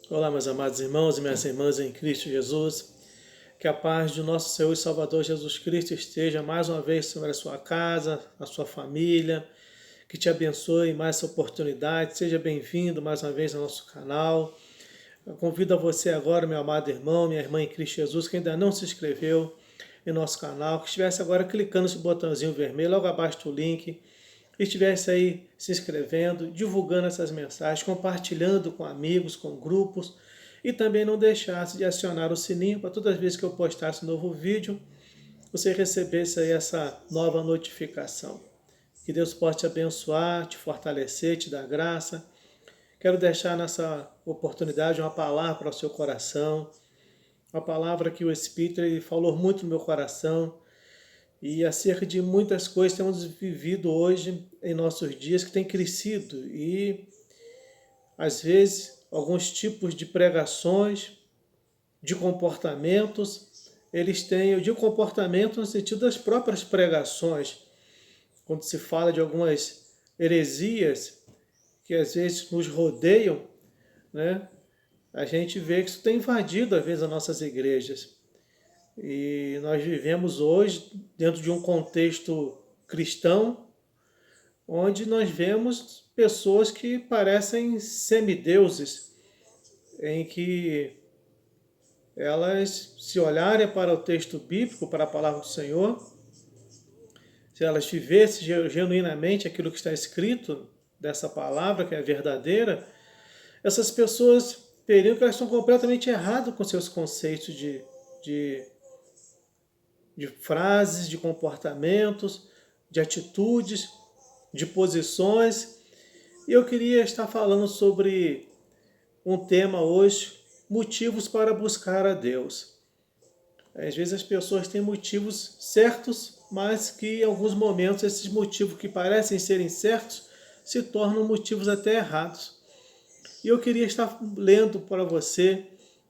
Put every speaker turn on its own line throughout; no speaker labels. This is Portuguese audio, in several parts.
Olá, meus amados irmãos e minhas irmãs em Cristo Jesus. Que a paz do nosso Senhor e Salvador Jesus Cristo esteja mais uma vez sobre a sua casa, a sua família. Que te abençoe mais essa oportunidade. Seja bem-vindo mais uma vez ao nosso canal. Eu convido a você agora, meu amado irmão, minha irmã em Cristo Jesus, que ainda não se inscreveu em nosso canal, que estivesse agora clicando nesse botãozinho vermelho, logo abaixo do link, e estivesse aí se inscrevendo, divulgando essas mensagens, compartilhando com amigos, com grupos, e também não deixasse de acionar o sininho para todas as vezes que eu postasse um novo vídeo, você recebesse aí essa nova notificação. Que Deus possa te abençoar, te fortalecer, te dar graça. Quero deixar nessa oportunidade uma palavra para o seu coração, uma palavra que o Espírito ele falou muito no meu coração, e acerca de muitas coisas que temos vivido hoje em nossos dias, que tem crescido, e às vezes alguns tipos de pregações, de comportamentos, eles têm, eu digo comportamento no sentido das próprias pregações, quando se fala de algumas heresias que às vezes nos rodeiam, né? A gente vê que isso tem invadido às vezes as nossas igrejas. E nós vivemos hoje dentro de um contexto cristão, onde nós vemos pessoas que parecem semideuses, em que elas, se olharem para o texto bíblico, para a palavra do Senhor, se elas vivessem genuinamente aquilo que está escrito dessa palavra, que é verdadeira, essas pessoas veriam que elas estão completamente erradas com seus conceitos de frases, de comportamentos, de atitudes, de posições. E eu queria estar falando sobre um tema hoje, motivos para buscar a Deus. Às vezes as pessoas têm motivos certos, mas que em alguns momentos esses motivos que parecem serem certos se tornam motivos até errados. E eu queria estar lendo para você,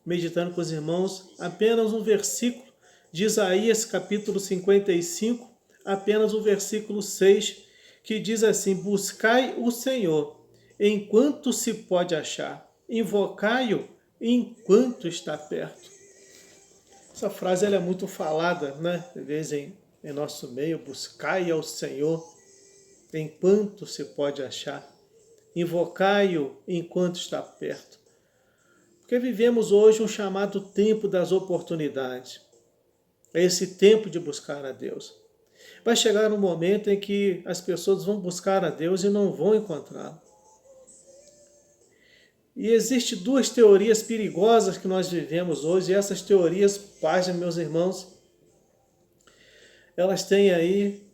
meditando com os irmãos, apenas um versículo de Isaías capítulo 55, apenas o versículo 6, que diz assim: buscai o Senhor enquanto se pode achar, invocai-o enquanto está perto. Essa frase ela é muito falada, né? Às vezes em nosso meio, buscai ao Senhor enquanto se pode achar, invocai-o enquanto está perto. Porque vivemos hoje um chamado tempo das oportunidades. É esse tempo de buscar a Deus. Vai chegar um momento em que as pessoas vão buscar a Deus e não vão encontrá-lo. E existem duas teorias perigosas que nós vivemos hoje, e essas teorias, pais, meus irmãos, elas têm aí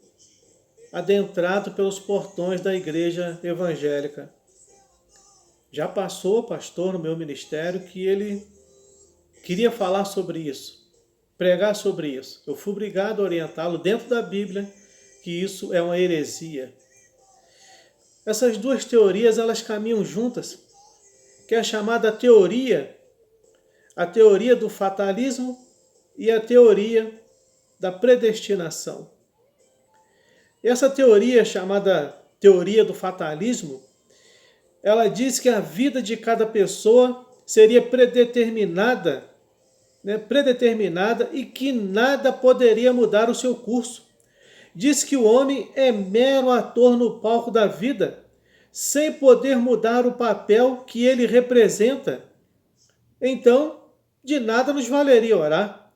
adentrado pelos portões da igreja evangélica. Já passou, pastor, no meu ministério, que ele queria falar sobre isso, pregar sobre isso. Eu fui obrigado a orientá-lo dentro da Bíblia que isso é uma heresia. Essas duas teorias, elas caminham juntas, que é a chamada a teoria do fatalismo e a teoria da predestinação. Essa teoria, chamada teoria do fatalismo, ela diz que a vida de cada pessoa seria predeterminada e que nada poderia mudar o seu curso. Diz que o homem é mero ator no palco da vida, sem poder mudar o papel que ele representa. Então, de nada nos valeria orar.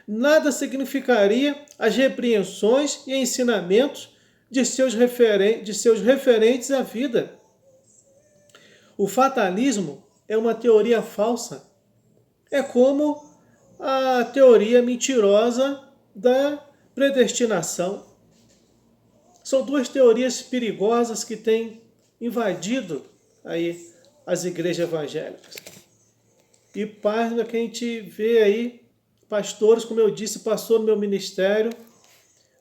Nada significaria as repreensões e ensinamentos de seus referentes à vida. O fatalismo é uma teoria falsa. É como a teoria mentirosa da predestinação. São duas teorias perigosas que têm invadido aí as igrejas evangélicas. E página que a gente vê aí, pastores, como eu disse, passou no meu ministério,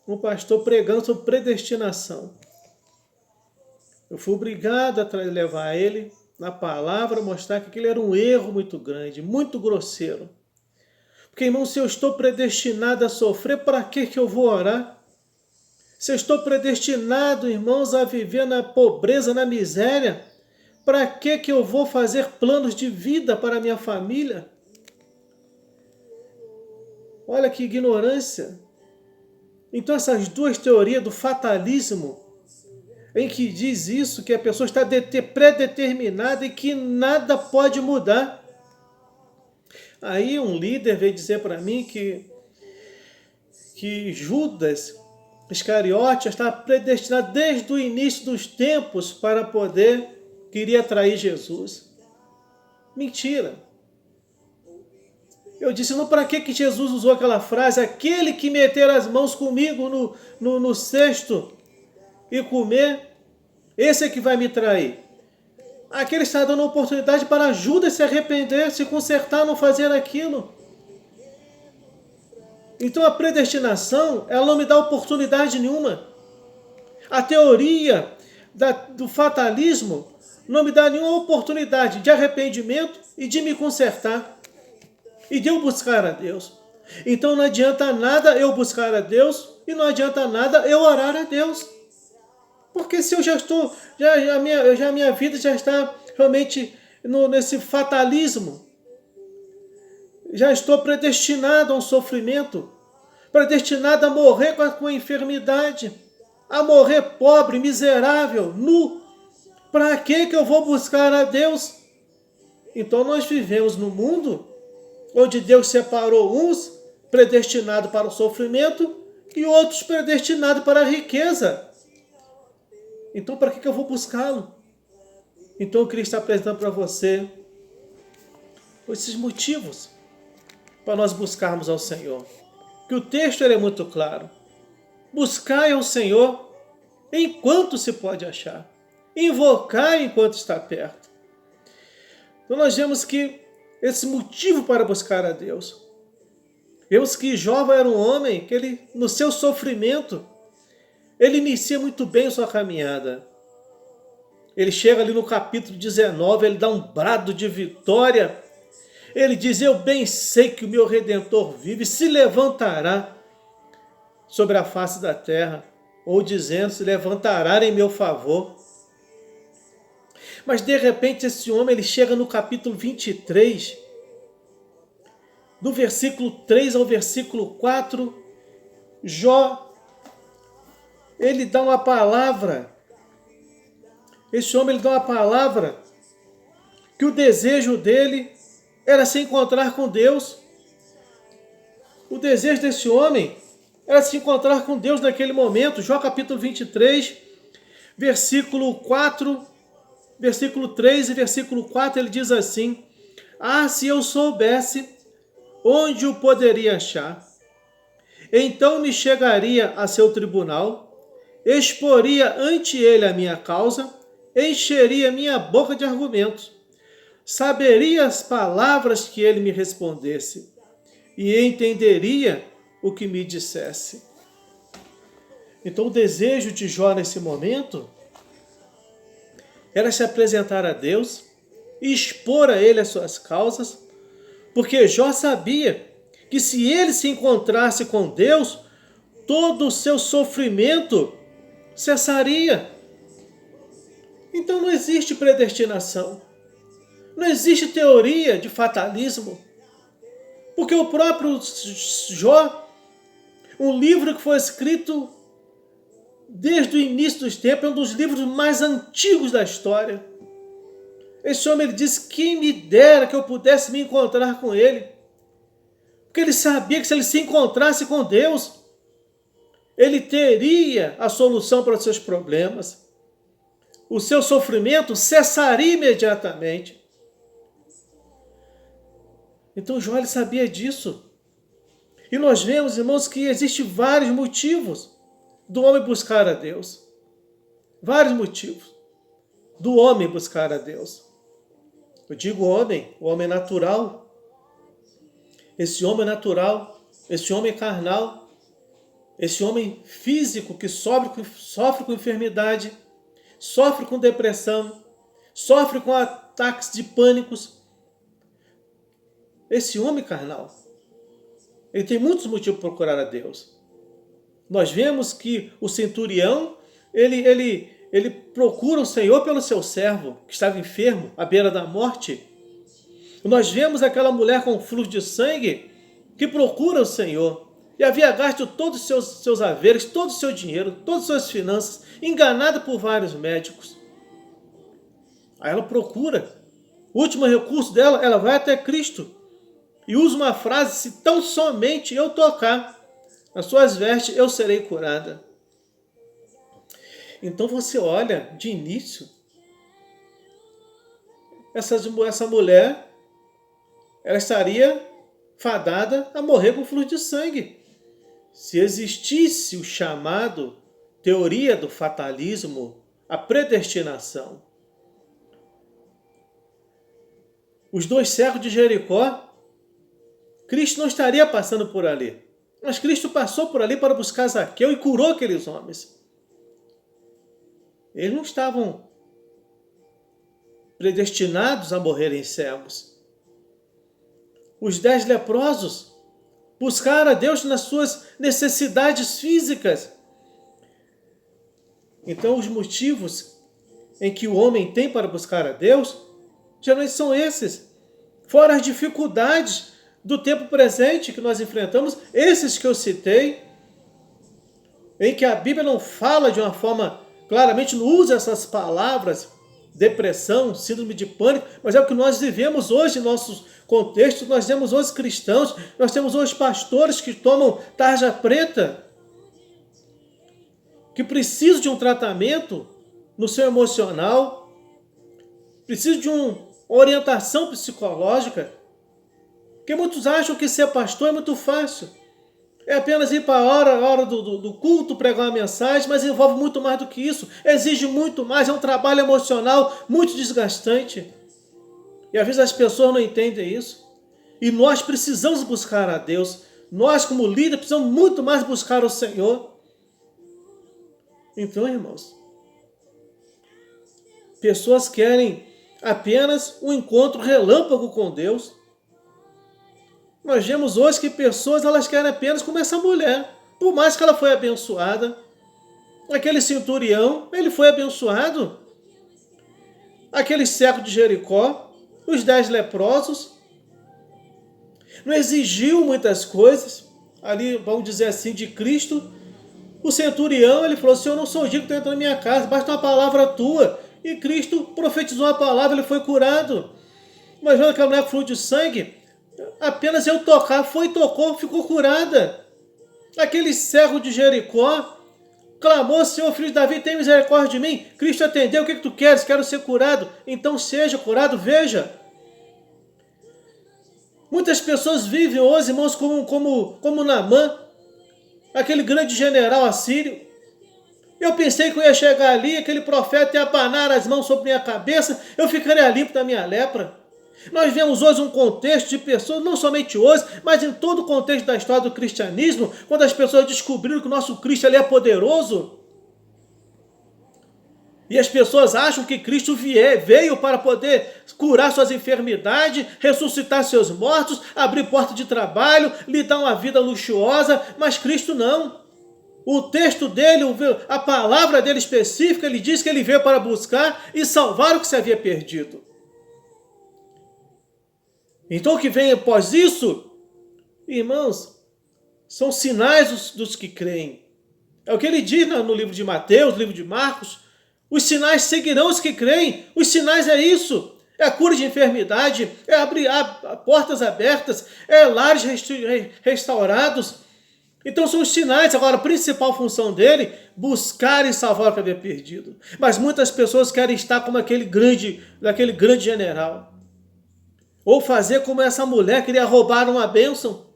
um pastor pregando sobre predestinação. Eu fui obrigado a levar ele na palavra, mostrar que aquilo era um erro muito grande, muito grosseiro. Porque, irmão, se eu estou predestinado a sofrer, para que eu vou orar? Se eu estou predestinado, irmãos, a viver na pobreza, na miséria, Para que eu vou fazer planos de vida para a minha família? Olha que ignorância. Então essas duas teorias do fatalismo, em que diz isso, que a pessoa está predeterminada e que nada pode mudar. Aí um líder veio dizer para mim que Judas Iscariote estava predestinado desde o início dos tempos para poder, queria trair Jesus. Mentira. Eu disse, não, para que Jesus usou aquela frase, aquele que meter as mãos comigo no cesto e comer, esse é que vai me trair. Aquele está dando oportunidade para Judas se arrepender, se consertar, não fazer aquilo. Então a predestinação, ela não me dá oportunidade nenhuma. A teoria do fatalismo não me dá nenhuma oportunidade de arrependimento e de me consertar. E de eu buscar a Deus. Então não adianta nada eu buscar a Deus e não adianta nada eu orar a Deus. Porque se eu já estou, a minha vida já está realmente nesse fatalismo. Já estou predestinado a um sofrimento, predestinado a morrer com a enfermidade, a morrer pobre, miserável, nu. Para que eu vou buscar a Deus? Então nós vivemos num mundo onde Deus separou uns predestinados para o sofrimento e outros predestinados para a riqueza. Então para que eu vou buscá-lo? Então eu queria estar apresentando para você esses motivos para nós buscarmos ao Senhor. Que o texto é muito claro. Buscai ao Senhor enquanto se pode achar. Invocai enquanto está perto. Então nós vemos que esse motivo para buscar a Deus. Vemos que Jó era um homem que ele, no seu sofrimento, ele inicia muito bem a sua caminhada. Ele chega ali no capítulo 19, ele dá um brado de vitória. Ele diz, eu bem sei que o meu Redentor vive, se levantará sobre a face da terra. Ou dizendo, se levantará em meu favor. Mas de repente esse homem, ele chega no capítulo 23, do versículo 3 ao versículo 4, Jó, ele dá uma palavra. Esse homem, ele dá uma palavra que o desejo dele era se encontrar com Deus. O desejo desse homem era se encontrar com Deus naquele momento. Jó capítulo 23, versículo 4, versículo 3 e versículo 4, ele diz assim, ah, se eu soubesse onde o poderia achar, então me chegaria a seu tribunal, exporia ante ele a minha causa, encheria minha boca de argumentos, saberia as palavras que ele me respondesse, e entenderia o que me dissesse. Então o desejo de Jó nesse momento era se apresentar a Deus e expor a ele as suas causas, porque Jó sabia que se ele se encontrasse com Deus, todo o seu sofrimento cessaria. Então não existe predestinação, não existe teoria de fatalismo, porque o próprio Jó, um livro que foi escrito desde o início dos tempos, é um dos livros mais antigos da história. Esse homem, ele disse, quem me dera que eu pudesse me encontrar com ele. Porque ele sabia que se ele se encontrasse com Deus, ele teria a solução para os seus problemas. O seu sofrimento cessaria imediatamente. Então Jó, ele sabia disso. E nós vemos, irmãos, que existem vários motivos do homem buscar a Deus. Vários motivos do homem buscar a Deus. Eu digo homem, o homem natural. Esse homem natural, esse homem carnal, esse homem físico que sofre com enfermidade, sofre com depressão, sofre com ataques de pânicos. Esse homem carnal, ele tem muitos motivos para procurar a Deus. Nós vemos que o centurião, ele ele procura o Senhor pelo seu servo, que estava enfermo, à beira da morte. Nós vemos aquela mulher com fluxo de sangue que procura o Senhor e havia gasto todos os seus haveres, todo o seu dinheiro, todas as suas finanças, enganada por vários médicos. Aí ela procura. O último recurso dela, ela vai até Cristo e usa uma frase: se tão somente eu tocar as suas vestes, eu serei curada. Então você olha, de início, essa mulher, ela estaria fadada a morrer com fluxo de sangue. Se existisse o chamado teoria do fatalismo, a predestinação. Os 2 cegos de Jericó, Cristo não estaria passando por ali. Mas Cristo passou por ali para buscar Zaqueu e curou aqueles homens. Eles não estavam predestinados a morrerem cegos. Os 10 leprosos buscaram a Deus nas suas necessidades físicas. Então, os motivos em que o homem tem para buscar a Deus, geralmente são esses. Fora as dificuldades do tempo presente que nós enfrentamos, esses que eu citei, em que a Bíblia não fala de uma forma, claramente não usa essas palavras, depressão, síndrome de pânico, mas é o que nós vivemos hoje em nossos contextos. Nós temos hoje cristãos, nós temos hoje pastores que tomam tarja preta, que precisam de um tratamento no seu emocional, precisam de uma orientação psicológica, porque muitos acham que ser pastor é muito fácil. É apenas ir para a hora do culto, pregar uma mensagem, mas envolve muito mais do que isso. Exige muito mais, é um trabalho emocional muito desgastante. E às vezes as pessoas não entendem isso. E nós precisamos buscar a Deus. Nós, como líderes, precisamos muito mais buscar o Senhor. Então, irmãos, pessoas querem apenas um encontro relâmpago com Deus. Nós vemos hoje que pessoas, elas querem apenas como essa mulher. Por mais que ela foi abençoada. Aquele centurião, ele foi abençoado. Aquele cego de Jericó, os 10 leprosos. Não exigiu muitas coisas. Ali, vamos dizer assim, de Cristo. O centurião, ele falou: Senhor, eu não sou digno de entrar na minha casa, basta uma palavra tua. E Cristo profetizou a palavra, ele foi curado. Mas vendo aquela mulher com fluxo de sangue, apenas eu tocar, tocou, ficou curada. Aquele cego de Jericó clamou: Senhor, filho de Davi, tem misericórdia de mim. Cristo atendeu: o que tu queres? Quero ser curado. Então seja curado, veja. Muitas pessoas vivem hoje, irmãos, como Naamã, aquele grande general assírio. Eu pensei que eu ia chegar ali, aquele profeta ia abanar as mãos sobre minha cabeça, eu ficaria limpo da minha lepra. Nós vemos hoje um contexto de pessoas, não somente hoje, mas em todo o contexto da história do cristianismo, quando as pessoas descobriram que o nosso Cristo ele é poderoso. E as pessoas acham que Cristo veio para poder curar suas enfermidades, ressuscitar seus mortos, abrir porta de trabalho, lhe dar uma vida luxuosa, mas Cristo não. O texto dele, a palavra dele específica, ele diz que ele veio para buscar e salvar o que se havia perdido. Então o que vem após isso, irmãos, são sinais dos que creem. É o que ele diz no livro de Mateus, no livro de Marcos. Os sinais seguirão os que creem. Os sinais é isso. É a cura de enfermidade, é abrir portas abertas, é lares restaurados. Então são os sinais. Agora, a principal função dele, buscar e salvar o que havia perdido. Mas muitas pessoas querem estar como aquele grande general. Ou fazer como essa mulher, queria roubar uma bênção.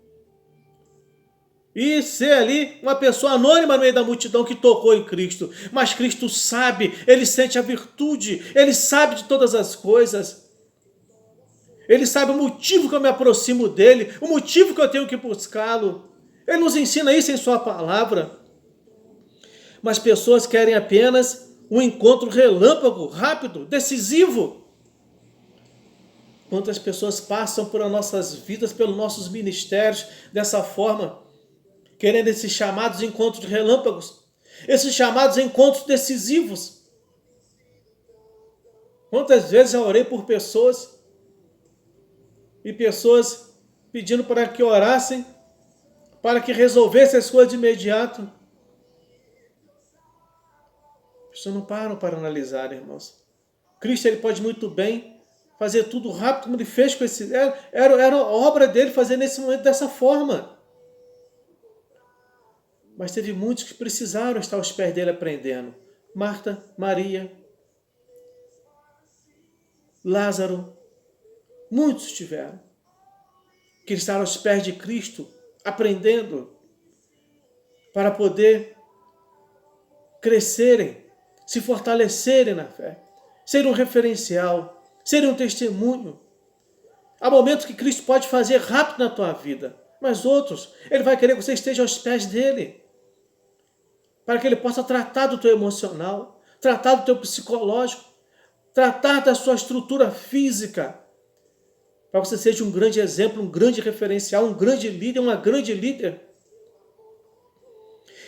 E ser ali uma pessoa anônima no meio da multidão que tocou em Cristo. Mas Cristo sabe, ele sente a virtude, ele sabe de todas as coisas. Ele sabe o motivo que eu me aproximo dele, o motivo que eu tenho que buscá-lo. Ele nos ensina isso em sua palavra. Mas pessoas querem apenas um encontro relâmpago, rápido, decisivo. Quantas pessoas passam por nossas vidas, pelos nossos ministérios, dessa forma, querendo esses chamados encontros relâmpagos, esses chamados encontros decisivos. Quantas vezes já orei por pessoas e pessoas pedindo para que orassem, para que resolvessem as coisas de imediato. As pessoas não param para analisar, irmãos. Cristo, ele pode muito bem fazer tudo rápido, como ele fez com esse... Era a obra dele fazer nesse momento dessa forma. Mas teve muitos que precisaram estar aos pés dele aprendendo. Marta, Maria, Lázaro, muitos tiveram que estar aos pés de Cristo, aprendendo, para poder crescerem, se fortalecerem na fé, serem um referencial, serem um testemunho. Há momentos que Cristo pode fazer rápido na tua vida, mas outros, Ele vai querer que você esteja aos pés dEle, para que Ele possa tratar do teu emocional, tratar do teu psicológico, tratar da sua estrutura física, para que você seja um grande exemplo, um grande referencial, um grande líder, uma grande líder.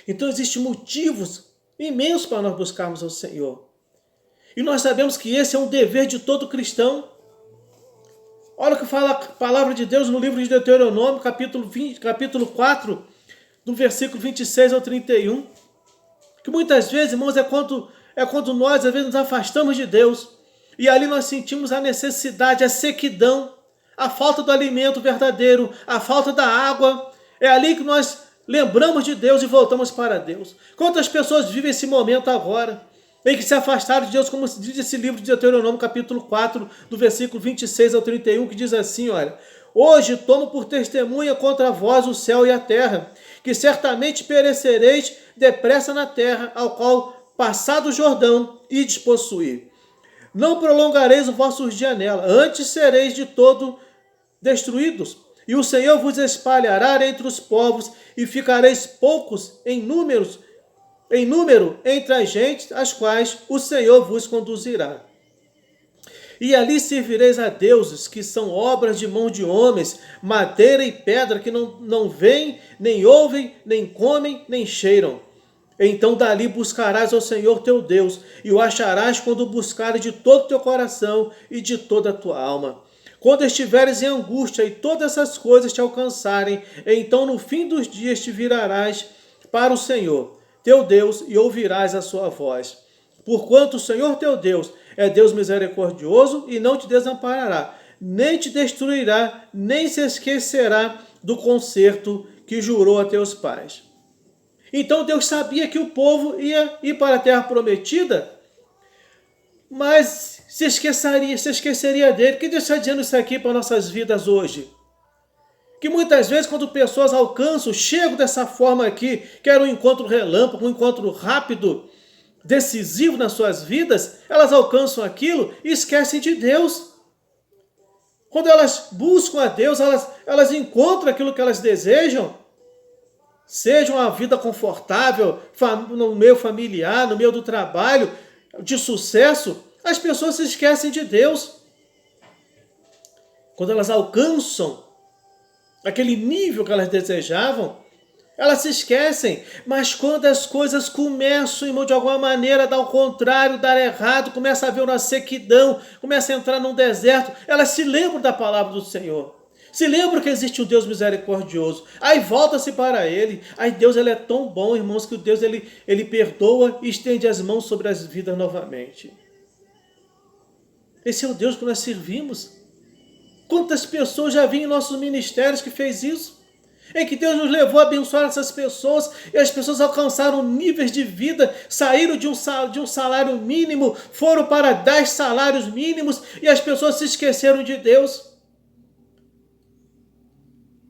Então existem motivos imensos para nós buscarmos ao Senhor. E nós sabemos que esse é um dever de todo cristão. Olha o que fala a palavra de Deus no livro de Deuteronômio, capítulo 4, do versículo 26 ao 31. Que muitas vezes, irmãos, é quando nós, às vezes, nos afastamos de Deus. E ali nós sentimos a necessidade, a sequidão, a falta do alimento verdadeiro, a falta da água. É ali que nós lembramos de Deus e voltamos para Deus. Quantas pessoas vivem esse momento agora, em que se afastaram de Deus, como diz esse livro de Deuteronômio, capítulo 4, do versículo 26 ao 31, que diz assim, olha: hoje tomo por testemunha contra vós o céu e a terra, que certamente perecereis depressa na terra, ao qual passado o Jordão, ides possuir. Não prolongareis os vossos dias nela, antes sereis de todo destruídos. E o Senhor vos espalhará entre os povos, e ficareis poucos em número entre as gentes, as quais o Senhor vos conduzirá. E ali servireis a deuses, que são obras de mão de homens, madeira e pedra, que não veem, nem ouvem, nem comem, nem cheiram. Então dali buscarás ao Senhor teu Deus, e o acharás quando o buscares de todo o teu coração e de toda a tua alma. Quando estiveres em angústia e todas essas coisas te alcançarem, então no fim dos dias te virarás para o Senhor teu Deus e ouvirás a sua voz. Porquanto o Senhor teu Deus é Deus misericordioso e não te desamparará, nem te destruirá, nem se esquecerá do concerto que jurou a teus pais. Então Deus sabia que o povo ia ir para a terra prometida, mas se esqueceria dele. Que Deus está dizendo isso aqui para nossas vidas hoje? Que muitas vezes, quando pessoas alcançam, chegam dessa forma aqui, que era um encontro relâmpago, um encontro rápido, decisivo nas suas vidas, elas alcançam aquilo e esquecem de Deus. Quando elas buscam a Deus, elas encontram aquilo que elas desejam, seja uma vida confortável, no meio familiar, no meio do trabalho, de sucesso, as pessoas se esquecem de Deus. Quando elas alcançam aquele nível que elas desejavam, elas se esquecem. Mas quando as coisas começam, irmão, de alguma maneira, a dar o contrário, dar errado, começa a haver uma sequidão, começa a entrar num deserto, elas se lembram da palavra do Senhor. Se lembram que existe um Deus misericordioso. Aí volta-se para Ele. Aí Deus, Ele é tão bom, irmãos, que o Deus, Ele perdoa e estende as mãos sobre as vidas novamente. Esse é o Deus que nós servimos. Quantas pessoas já vi em nossos ministérios que fez isso? Em que Deus nos levou a abençoar essas pessoas, e as pessoas alcançaram níveis de vida, saíram de um salário mínimo, foram para 10 salários mínimos, e as pessoas se esqueceram de Deus.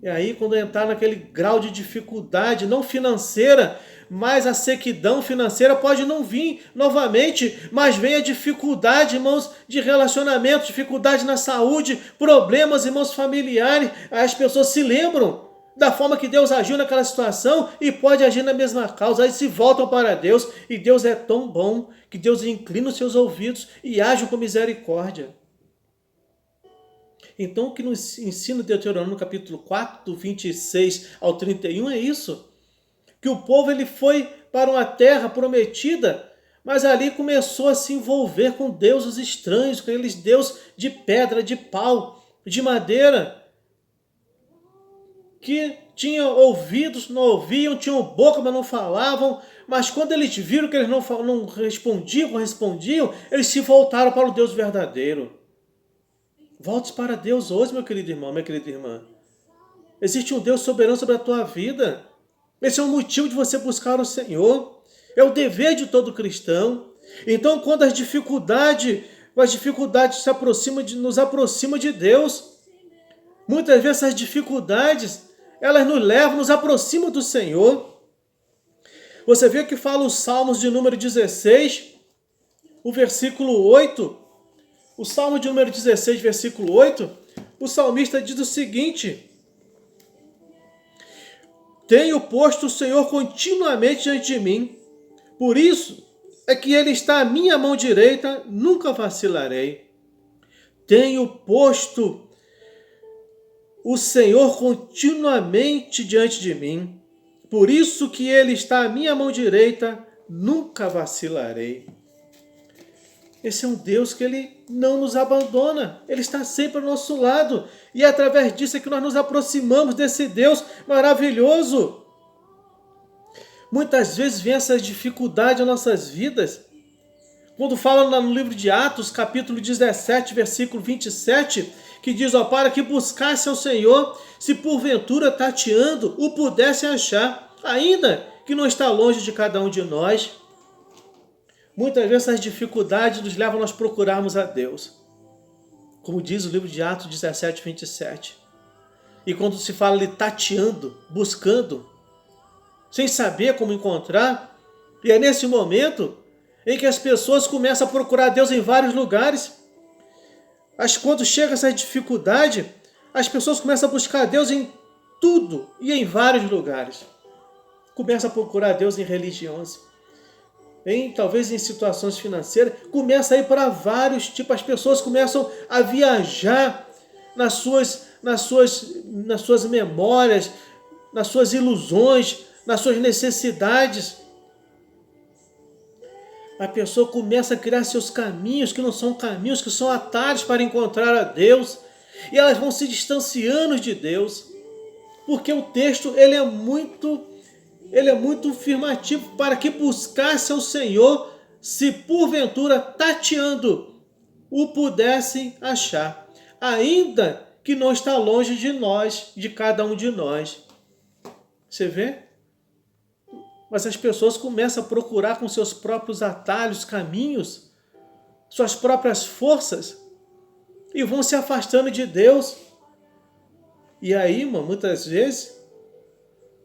E aí, quando entrar naquele grau de dificuldade, não financeira, mas a sequidão financeira pode não vir novamente, mas vem a dificuldade, irmãos, de relacionamento, dificuldade na saúde, problemas, irmãos, familiares. Aí as pessoas se lembram da forma que Deus agiu naquela situação e pode agir na mesma causa. Aí se voltam para Deus, e Deus é tão bom que Deus inclina os seus ouvidos e age com misericórdia. Então, o que nos ensina o Deuteronômio capítulo 4, do 26 ao 31 é isso. Que o povo ele foi para uma terra prometida, mas ali começou a se envolver com deuses estranhos, com aqueles deuses de pedra, de pau, de madeira, que tinham ouvidos, não ouviam, tinham boca, mas não falavam, mas quando eles viram que eles não respondiam, eles se voltaram para o Deus verdadeiro. Volte para Deus hoje, meu querido irmão, minha querida irmã. Existe um Deus soberano sobre a tua vida. Esse é um motivo de você buscar o Senhor. É o dever de todo cristão. Então, quando as dificuldades nos aproximam de Deus, muitas vezes essas dificuldades, elas nos aproximam do Senhor. Você vê que fala os Salmos de número 16, o versículo 8. O Salmo de número 16, versículo 8, o salmista diz o seguinte: tenho posto o Senhor continuamente diante de mim, por isso é que Ele está à minha mão direita, nunca vacilarei. Tenho posto o Senhor continuamente diante de mim, por isso que Ele está à minha mão direita, nunca vacilarei. Esse é um Deus que Ele não nos abandona. Ele está sempre ao nosso lado. E é através disso é que nós nos aproximamos desse Deus maravilhoso. Muitas vezes vem essa dificuldade nas nossas vidas. Quando fala no livro de Atos, capítulo 17, versículo 27, que diz, ó, para que buscasse ao Senhor, se porventura tateando, o pudesse achar, ainda que não está longe de cada um de nós. Muitas vezes essas dificuldades nos levam a nós procurarmos a Deus. Como diz o livro de Atos 17, 27. E quando se fala ali tateando, buscando, sem saber como encontrar, e é nesse momento em que as pessoas começam a procurar Deus em vários lugares. Mas quando chega essa dificuldade, as pessoas começam a buscar Deus em tudo e em vários lugares. Começam a procurar Deus em religiões. Talvez em situações financeiras, começa a ir para vários tipos, as pessoas começam a viajar nas suas memórias, nas suas ilusões, nas suas necessidades. A pessoa começa a criar seus caminhos, que não são caminhos, que são atalhos para encontrar a Deus, e elas vão se distanciando de Deus, porque o texto ele é muito afirmativo para que buscasse ao Senhor, se porventura tateando o pudessem achar, ainda que não está longe de nós, de cada um de nós. Você vê? Mas as pessoas começam a procurar com seus próprios atalhos, caminhos, suas próprias forças, e vão se afastando de Deus. E aí, irmão, muitas vezes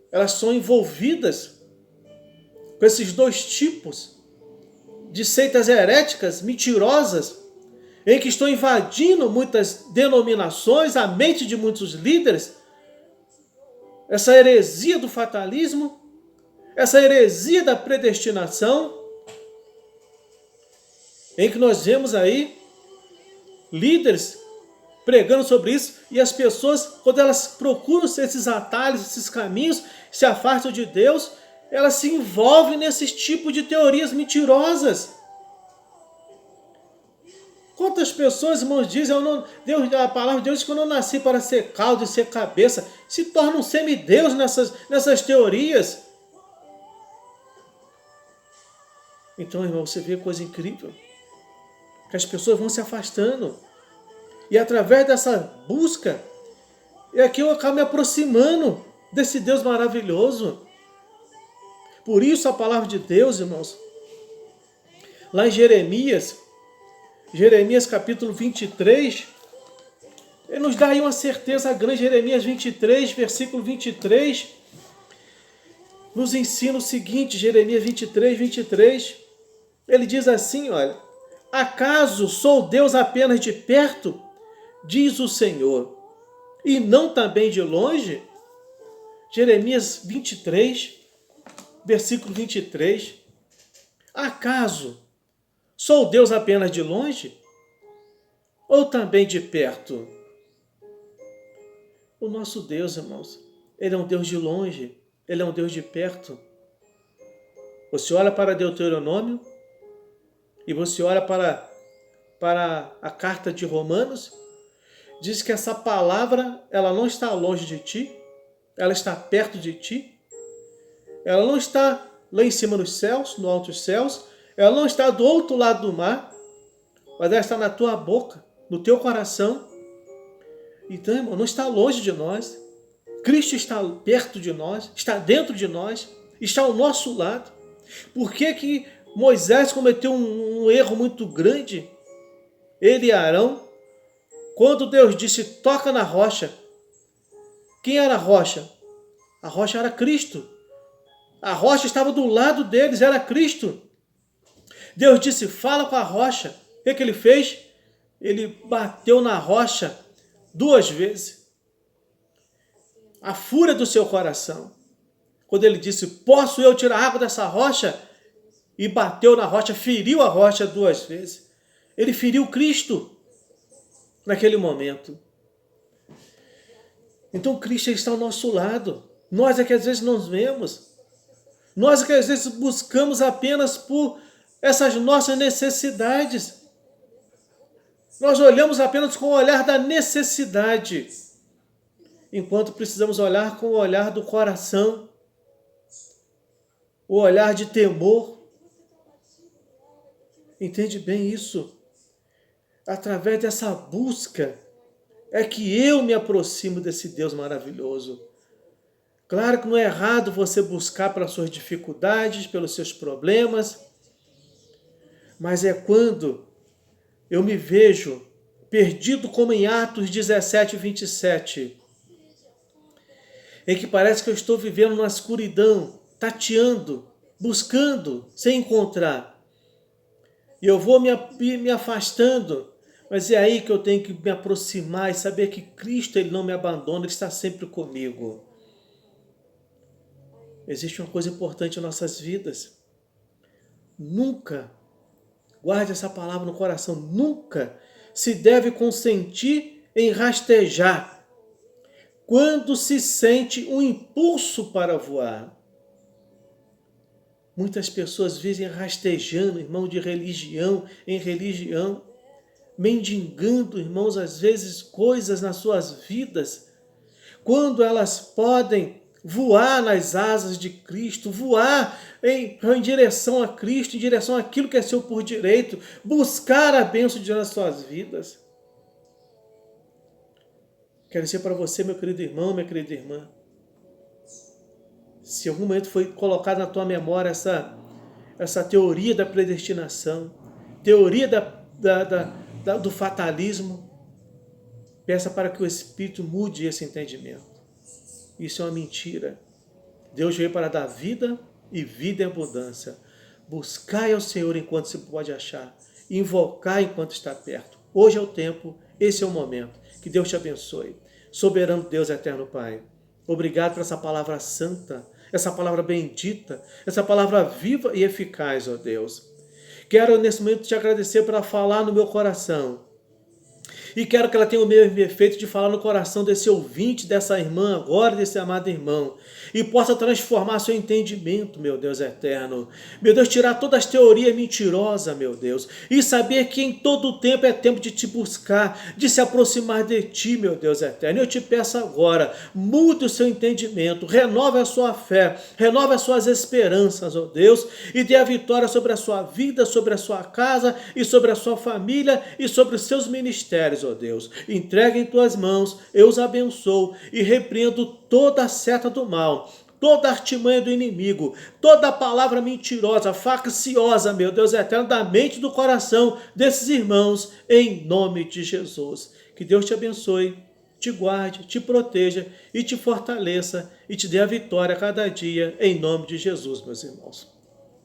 elas são envolvidas com esses dois tipos de seitas heréticas, mentirosas, em que estão invadindo muitas denominações, a mente de muitos líderes, essa heresia do fatalismo, essa heresia da predestinação, em que nós vemos aí líderes pregando sobre isso, e as pessoas, quando elas procuram esses atalhos, esses caminhos, se afastam de Deus, elas se envolvem nesses tipos de teorias mentirosas. Quantas pessoas, irmãos, dizem, a palavra de Deus diz que eu não nasci para ser cauda e ser cabeça, se tornam semideus nessas teorias. Então, irmão, você vê coisa incrível, que as pessoas vão se afastando. E através dessa busca, é que eu acabo me aproximando desse Deus maravilhoso. Por isso a palavra de Deus, irmãos, lá em Jeremias capítulo 23, ele nos dá aí uma certeza grande. Jeremias 23, versículo 23, nos ensina o seguinte, Jeremias 23, 23, ele diz assim, olha, acaso sou Deus apenas de perto, diz o Senhor, e não também de longe? Jeremias 23, versículo 23. Acaso sou Deus apenas de longe? Ou também de perto? O nosso Deus, irmãos, Ele é um Deus de longe, Ele é um Deus de perto. Você olha para Deuteronômio, e você olha para a carta de Romanos, diz que essa palavra, ela não está longe de ti, ela está perto de ti, ela não está lá em cima nos céus, no alto dos céus, ela não está do outro lado do mar, mas ela está na tua boca, no teu coração. Então, irmão, não está longe de nós. Cristo está perto de nós, está dentro de nós, está ao nosso lado. Por que que Moisés cometeu um erro muito grande? Ele e Arão, quando Deus disse, toca na rocha. Quem era a rocha? A rocha era Cristo. A rocha estava do lado deles, era Cristo. Deus disse, fala com a rocha. O que ele fez? Ele bateu na rocha 2 vezes. A fúria do seu coração. Quando ele disse, posso eu tirar água dessa rocha? E bateu na rocha, feriu a rocha 2 vezes. Ele feriu Cristo naquele momento. Então Cristo está ao nosso lado. Nós é que às vezes não vemos. Nós é que às vezes buscamos apenas por essas nossas necessidades. Nós olhamos apenas com o olhar da necessidade, enquanto precisamos olhar com o olhar do coração, o olhar de temor. Entende bem isso? Através dessa busca é que eu me aproximo desse Deus maravilhoso. Claro que não é errado você buscar pelas suas dificuldades, pelos seus problemas, mas é quando eu me vejo perdido como em Atos 17, 27, em que parece que eu estou vivendo na escuridão, tateando, buscando, sem encontrar. E eu vou me afastando, mas é aí que eu tenho que me aproximar e saber que Cristo, Ele não me abandona, Ele está sempre comigo. Existe uma coisa importante em nossas vidas. Nunca, guarde essa palavra no coração, nunca se deve consentir em rastejar quando se sente um impulso para voar. Muitas pessoas vivem rastejando, irmão, de religião em religião, mendigando, irmãos, às vezes coisas nas suas vidas, quando elas podem voar nas asas de Cristo, voar em direção a Cristo, em direção àquilo que é seu por direito, buscar a bênção de Deus nas suas vidas. Quero dizer para você, meu querido irmão, minha querida irmã, se em algum momento foi colocada na tua memória essa teoria da predestinação, teoria do fatalismo, peça para que o Espírito mude esse entendimento. Isso é uma mentira. Deus veio para dar vida e vida em abundância. Buscai ao Senhor enquanto se pode achar. Invocar enquanto está perto. Hoje é o tempo, esse é o momento. Que Deus te abençoe. Soberano Deus, eterno Pai. Obrigado por essa palavra santa, essa palavra bendita, essa palavra viva e eficaz, ó Deus. Quero nesse momento te agradecer por falar no meu coração. E quero que ela tenha o mesmo efeito de falar no coração desse ouvinte, dessa irmã agora, desse amado irmão. E possa transformar seu entendimento, meu Deus eterno. Meu Deus, tirar todas as teorias mentirosas, meu Deus. E saber que em todo tempo é tempo de te buscar, de se aproximar de ti, meu Deus eterno. Eu te peço agora, mude o seu entendimento, renove a sua fé, renove as suas esperanças, ó Deus. E dê a vitória sobre a sua vida, sobre a sua casa e sobre a sua família e sobre os seus ministérios, ó Deus. Entregue em tuas mãos, eu os abençoo e repreendo toda a seta do mal, toda a artimanha do inimigo, toda a palavra mentirosa, facciosa, meu Deus eterno, da mente e do coração desses irmãos, em nome de Jesus. Que Deus te abençoe, te guarde, te proteja e te fortaleça e te dê a vitória a cada dia, em nome de Jesus, meus irmãos.